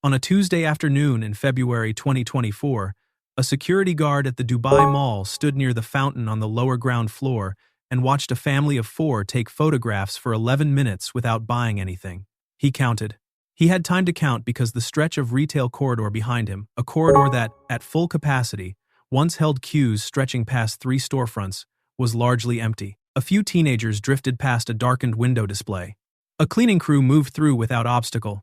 On a Tuesday afternoon in February 2024, a security guard at the Dubai Mall stood near the fountain on the lower ground floor and watched a family of four take photographs for 11 minutes without buying anything. He counted. He had time to count because the stretch of retail corridor behind him, a corridor that, at full capacity, once held queues stretching past 3 storefronts, was largely empty. A few teenagers drifted past a darkened window display. A cleaning crew moved through without obstacle.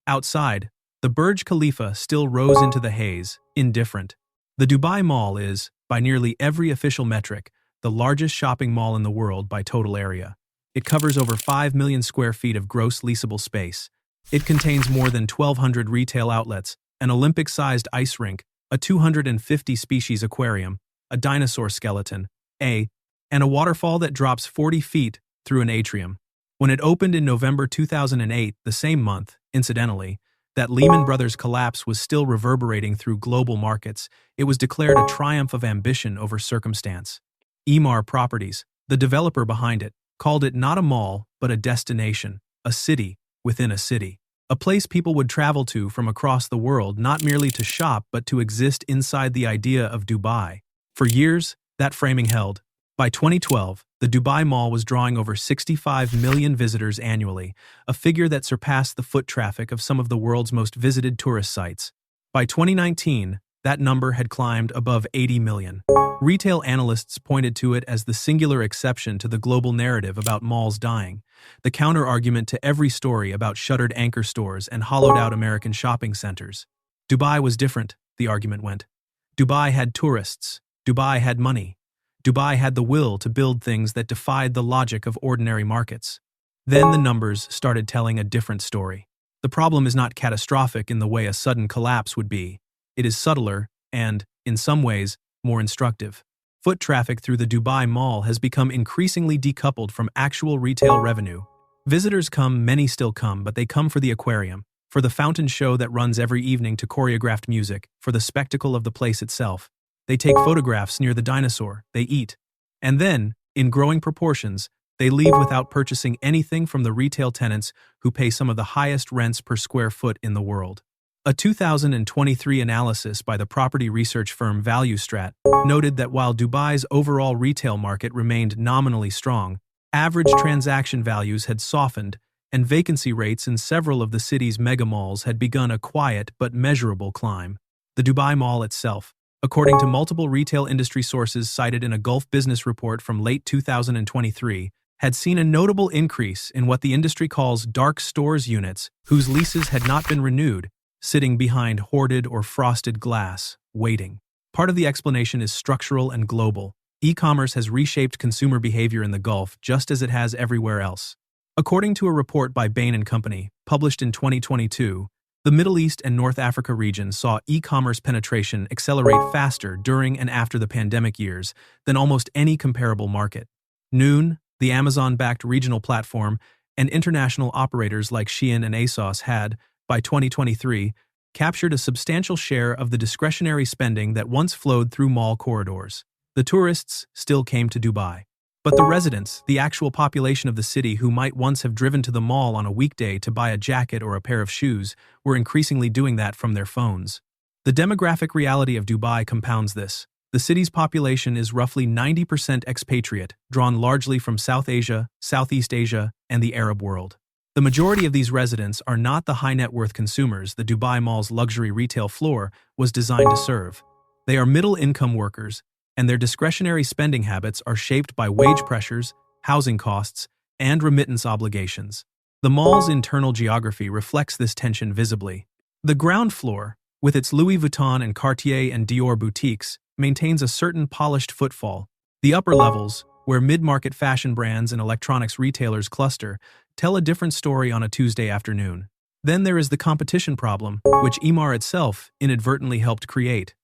Outside, the Burj Khalifa still rose into the haze, indifferent. The Dubai Mall is, by nearly every official metric, the largest shopping mall in the world by total area. It covers over 5 million square feet of gross leasable space. It contains more than 1,200 retail outlets, an Olympic-sized ice rink, a 250-species aquarium, a dinosaur skeleton, and a waterfall that drops 40 feet through an atrium. When it opened in November 2008, the same month, incidentally, that Lehman Brothers collapse was still reverberating through global markets, it was declared a triumph of ambition over circumstance. Emaar Properties, the developer behind it, called it not a mall, but a destination, a city within a city. A place people would travel to from across the world not merely to shop but to exist inside the idea of Dubai. For years, that framing held. By 2012, the Dubai Mall was drawing over 65 million visitors annually, a figure that surpassed the foot traffic of some of the world's most visited tourist sites. By 2019, that number had climbed above 80 million. Retail analysts pointed to it as the singular exception to the global narrative about malls dying, the counter-argument to every story about shuttered anchor stores and hollowed-out American shopping centers. Dubai was different, the argument went. Dubai had tourists. Dubai had money. Dubai had the will to build things that defied the logic of ordinary markets. Then the numbers started telling a different story. The problem is not catastrophic in the way a sudden collapse would be. It is subtler and, in some ways, more instructive. Foot traffic through the Dubai Mall has become increasingly decoupled from actual retail revenue. Visitors come, many still come, but they come for the aquarium, for the fountain show that runs every evening to choreographed music, for the spectacle of the place itself. They take photographs near the dinosaur, they eat. And then, in growing proportions, they leave without purchasing anything from the retail tenants who pay some of the highest rents per square foot in the world. A 2023 analysis by the property research firm ValueStrat noted that while Dubai's overall retail market remained nominally strong, average transaction values had softened, and vacancy rates in several of the city's megamalls had begun a quiet but measurable climb. The Dubai Mall itself, according to multiple retail industry sources cited in a Gulf Business report from late 2023, had seen a notable increase in what the industry calls dark stores units whose leases had not been renewed, sitting behind hoarded or frosted glass, waiting. Part of the explanation is structural and global. E-commerce has reshaped consumer behavior in the Gulf just as it has everywhere else. According to a report by Bain & Company, published in 2022, the Middle East and North Africa region saw e-commerce penetration accelerate faster during and after the pandemic years than almost any comparable market. Noon, the Amazon-backed regional platform, and international operators like Shein and ASOS had, by 2023, captured a substantial share of the discretionary spending that once flowed through mall corridors. The tourists still came to Dubai. But the residents, the actual population of the city who might once have driven to the mall on a weekday to buy a jacket or a pair of shoes, were increasingly doing that from their phones. The demographic reality of Dubai compounds this. The city's population is roughly 90% expatriate, drawn largely from South Asia, Southeast Asia, and the Arab world. The majority of these residents are not the high-net-worth consumers the Dubai Mall's luxury retail floor was designed to serve. They are middle-income workers, and their discretionary spending habits are shaped by wage pressures, housing costs, and remittance obligations. The mall's internal geography reflects this tension visibly. The ground floor, with its Louis Vuitton and Cartier and Dior boutiques, maintains a certain polished footfall. The upper levels, where mid-market fashion brands and electronics retailers cluster, tell a different story on a Tuesday afternoon. Then there is the competition problem, which Emaar itself inadvertently helped create.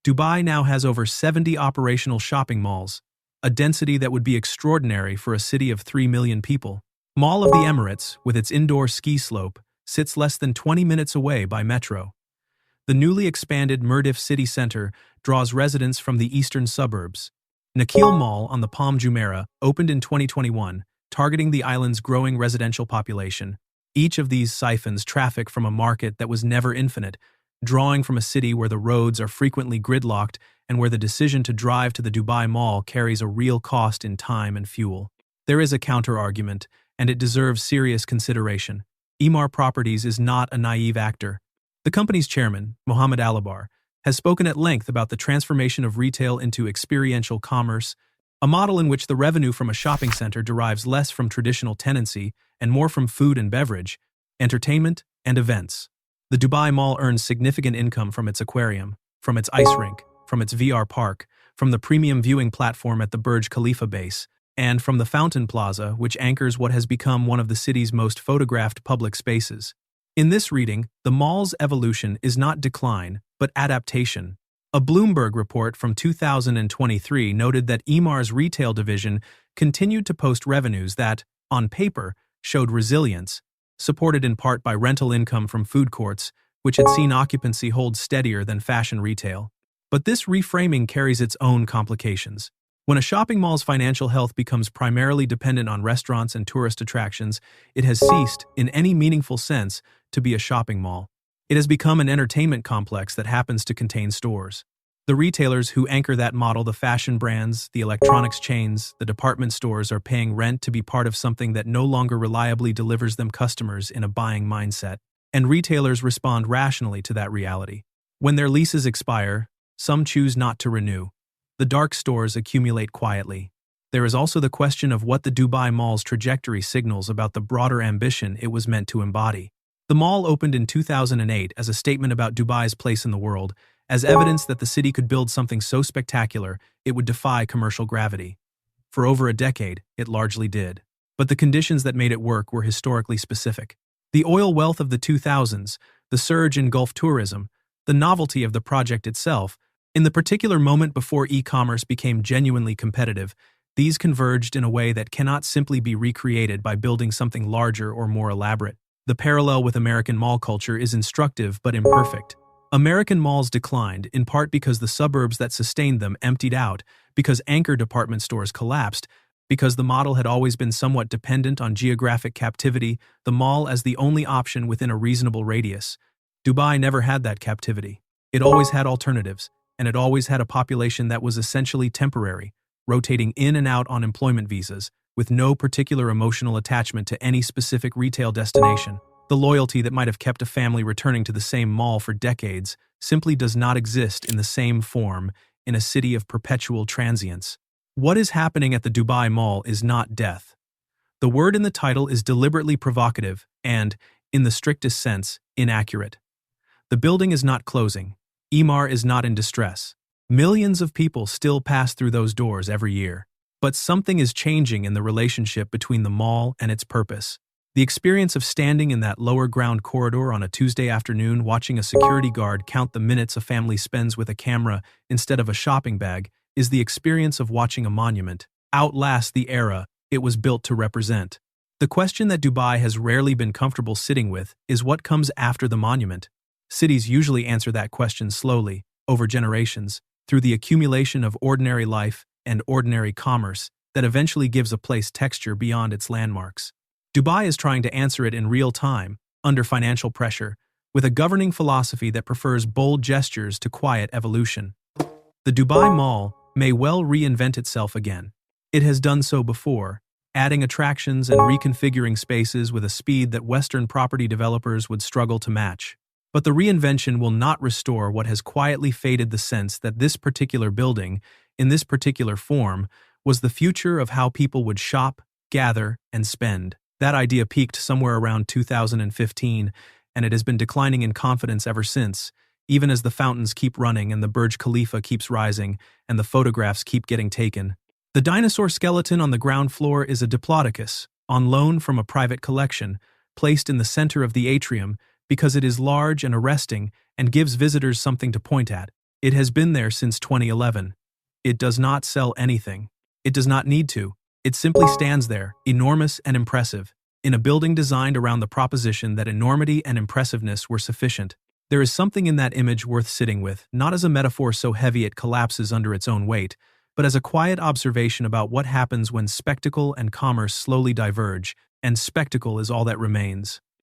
Dubai now has over 70 operational shopping malls, a density that would be extraordinary for a city of 3 million people. Mall of the Emirates, with its indoor ski slope, sits less than 20 minutes away by metro. The newly expanded Mirdif city center draws residents from the eastern suburbs. Nakheel Mall on the Palm Jumeirah opened in 2021, targeting the island's growing residential population. Each of these siphons traffic from a market that was never infinite, drawing from a city where the roads are frequently gridlocked and where the decision to drive to the Dubai Mall carries a real cost in time and fuel. There is a counter-argument, and it deserves serious consideration. Emaar Properties is not a naive actor. The company's chairman, Mohammed Alabar, has spoken at length about the transformation of retail into experiential commerce, a model in which the revenue from a shopping center derives less from traditional tenancy and more from food and beverage, entertainment, and events. The Dubai Mall earns significant income from its aquarium, from its ice rink, from its VR park, from the premium viewing platform at the Burj Khalifa base, and from the Fountain Plaza, which anchors what has become one of the city's most photographed public spaces. In this reading, the mall's evolution is not decline, but adaptation. A Bloomberg report from 2023 noted that Emar's retail division continued to post revenues that, on paper, showed resilience, supported in part by rental income from food courts, which had seen occupancy hold steadier than fashion retail. But this reframing carries its own complications. When a shopping mall's financial health becomes primarily dependent on restaurants and tourist attractions, it has ceased, in any meaningful sense, to be a shopping mall. It has become an entertainment complex that happens to contain stores. The retailers who anchor that model, the fashion brands, the electronics chains, the department stores, are paying rent to be part of something that no longer reliably delivers them customers in a buying mindset. And retailers respond rationally to that reality. When their leases expire, some choose not to renew. The dark stores accumulate quietly. There is also the question of what the Dubai Mall's trajectory signals about the broader ambition it was meant to embody. The mall opened in 2008 as a statement about Dubai's place in the world, as evidence that the city could build something so spectacular it would defy commercial gravity. For over a decade, it largely did. But the conditions that made it work were historically specific. The oil wealth of the 2000s, the surge in Gulf tourism, the novelty of the project itself, in the particular moment before e-commerce became genuinely competitive, these converged in a way that cannot simply be recreated by building something larger or more elaborate. The parallel with American mall culture is instructive but imperfect. American malls declined, in part because the suburbs that sustained them emptied out, because anchor department stores collapsed, because the model had always been somewhat dependent on geographic captivity, the mall as the only option within a reasonable radius. Dubai never had that captivity. It always had alternatives, and it always had a population that was essentially temporary, rotating in and out on employment visas, with no particular emotional attachment to any specific retail destination. The loyalty that might have kept a family returning to the same mall for decades simply does not exist in the same form in a city of perpetual transience. What is happening at the Dubai Mall is not death. The word in the title is deliberately provocative and, in the strictest sense, inaccurate. The building is not closing. Emaar is not in distress. Millions of people still pass through those doors every year. But something is changing in the relationship between the mall and its purpose. The experience of standing in that lower ground corridor on a Tuesday afternoon watching a security guard count the minutes a family spends with a camera instead of a shopping bag is the experience of watching a monument outlast the era it was built to represent. The question that Dubai has rarely been comfortable sitting with is what comes after the monument. Cities usually answer that question slowly, over generations, through the accumulation of ordinary life and ordinary commerce that eventually gives a place texture beyond its landmarks. Dubai is trying to answer it in real time, under financial pressure, with a governing philosophy that prefers bold gestures to quiet evolution. The Dubai Mall may well reinvent itself again. It has done so before, adding attractions and reconfiguring spaces with a speed that Western property developers would struggle to match. But the reinvention will not restore what has quietly faded, the sense that this particular building, in this particular form, was the future of how people would shop, gather, and spend. That idea peaked somewhere around 2015, and it has been declining in confidence ever since, even as the fountains keep running and the Burj Khalifa keeps rising and the photographs keep getting taken. The dinosaur skeleton on the ground floor is a diplodocus, on loan from a private collection, placed in the center of the atrium because it is large and arresting and gives visitors something to point at. It has been there since 2011. It does not sell anything. It does not need to. It simply stands there, enormous and impressive, in a building designed around the proposition that enormity and impressiveness were sufficient. There is something in that image worth sitting with, not as a metaphor so heavy it collapses under its own weight, but as a quiet observation about what happens when spectacle and commerce slowly diverge, and spectacle is all that remains.